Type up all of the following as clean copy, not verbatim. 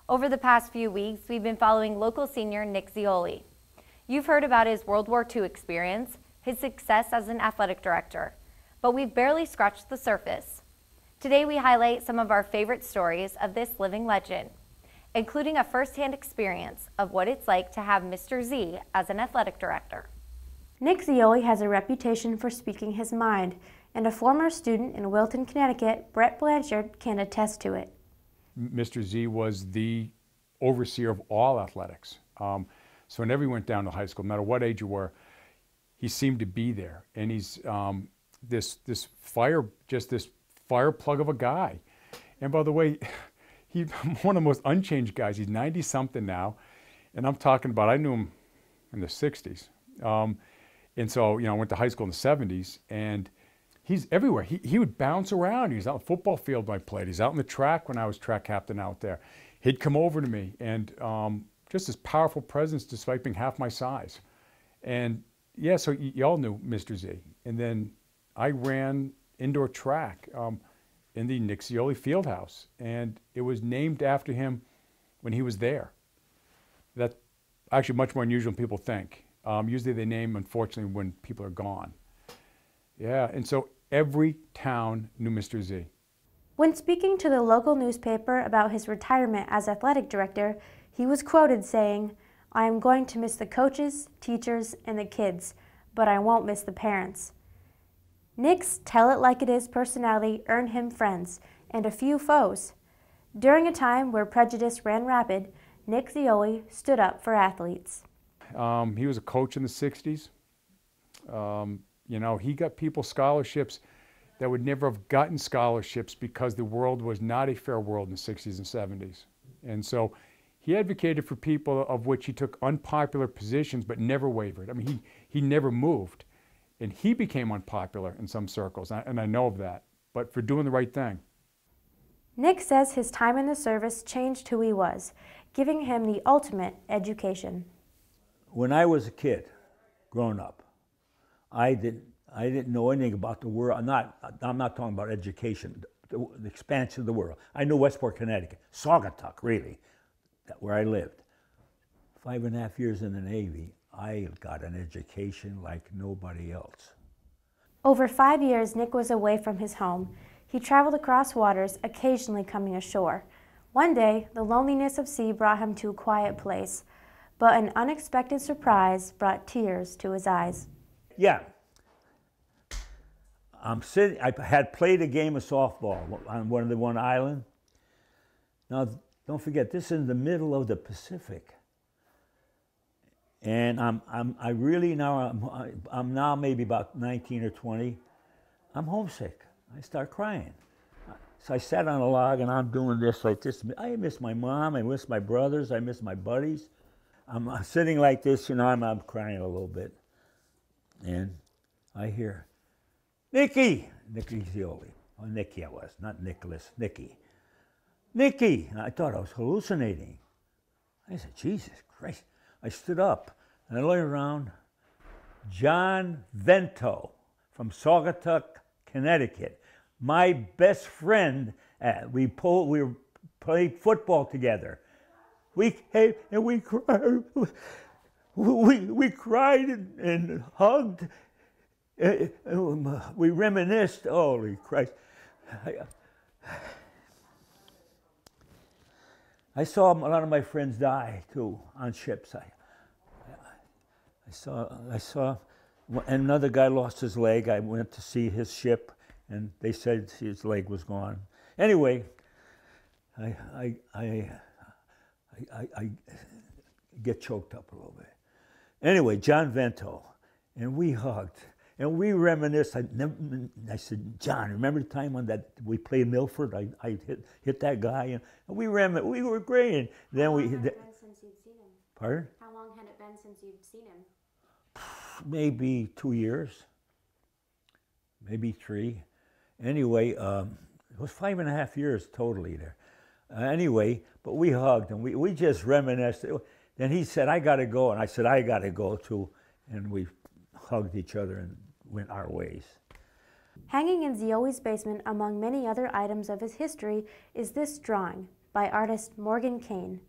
Over the past few weeks, we've been following local senior Nick Zeoli. You've heard about his World War II experience, his success as an athletic director, but we've barely scratched the surface. Today we highlight some of our favorite stories of this living legend, including a first-hand experience of what it's like to have Mr. Z as an athletic director. Nick Zeoli has a reputation for speaking his mind, and a former student in Wilton, Connecticut, Brett Blanchard, can attest to it. Mr. Z was the overseer of all athletics. So whenever you went down to high school, no matter what age you were, he seemed to be there. And he's this fire plug of a guy. And by the way, he's one of the most unchanged guys. He's 90-something now. And I'm talking about, I knew him in the 60s. And so, I went to high school in the 70s, and he's everywhere. He would bounce around. He was out on the football field when I played. He's out on the track when I was track captain out there. He'd come over to me, and just this powerful presence despite being half my size. And yeah, so you all knew Mr. Z. And then I ran indoor track in the Nick Zeoli Fieldhouse, and it was named after him when he was there. That's actually much more unusual than people think. Usually they name, unfortunately, when people are gone. Yeah, and so every town knew Mr. Z. When speaking to the local newspaper about his retirement as athletic director, he was quoted saying, "I am going to miss the coaches, teachers, and the kids, but I won't miss the parents." Nick's tell-it-like-it-is personality earned him friends and a few foes. During a time where prejudice ran rapid, Nick Zeoli stood up for athletes. He was a coach in the 60s. He got people scholarships that would never have gotten scholarships because the world was not a fair world in the 60s and 70s. And so he advocated for people of which he took unpopular positions but never wavered. I mean, he never moved. And he became unpopular in some circles, and I know of that, but for doing the right thing. Nick says his time in the service changed who he was, giving him the ultimate education. When I was a kid, growing up, I didn't know anything about the world. I'm not talking about education, the expansion of the world. I knew Westport, Connecticut, Saugatuck, really, where I lived. 5.5 years in the Navy, I got an education like nobody else. Over 5 years, Nick was away from his home. He traveled across waters, occasionally coming ashore. One day, the loneliness of sea brought him to a quiet place, but an unexpected surprise brought tears to his eyes. Yeah. I had played a game of softball on one island. Now, don't forget, this is in the middle of the Pacific. And I'm now maybe about 19 or 20. I'm homesick. I start crying. So I sat on a log and I'm doing this like this. I miss my mom, I miss my brothers, I miss my buddies. I'm sitting like this, I'm crying a little bit. And I hear, "Nicky!" Nicky Zeoli. Oh, Nicky I was, not Nicholas, Nicky. "Nicky!" And I thought I was hallucinating. I said, "Jesus Christ." I stood up and I looked around. John Vento from Saugatuck, Connecticut. My best friend. We played football together. We cried. We cried and hugged. We reminisced. Holy Christ! I saw a lot of my friends die too on ships. I saw another guy lost his leg. I went to see his ship, and they said his leg was gone. Anyway, I get choked up a little bit. Anyway, John Vento, and we hugged. And we reminisced. I said, "John, remember the time when we played Milford? I hit that guy, and we were great." And then How long had it been since you'd seen him? Pardon? How long had it been since you'd seen him? Maybe 2 years, maybe 3. Anyway, it was 5.5 years totally there. Anyway, but we hugged and we just reminisced. Then he said, "I got to go," and I said, "I got to go too," and we hugged each other and went our ways. Hanging in Zeoli's basement among many other items of his history is this drawing. by artist Morgan Kane.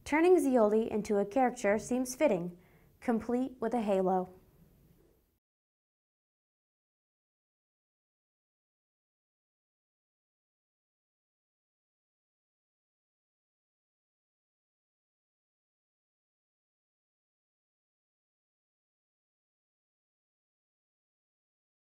Turning Zeoli into a caricature seems fitting, complete with a halo.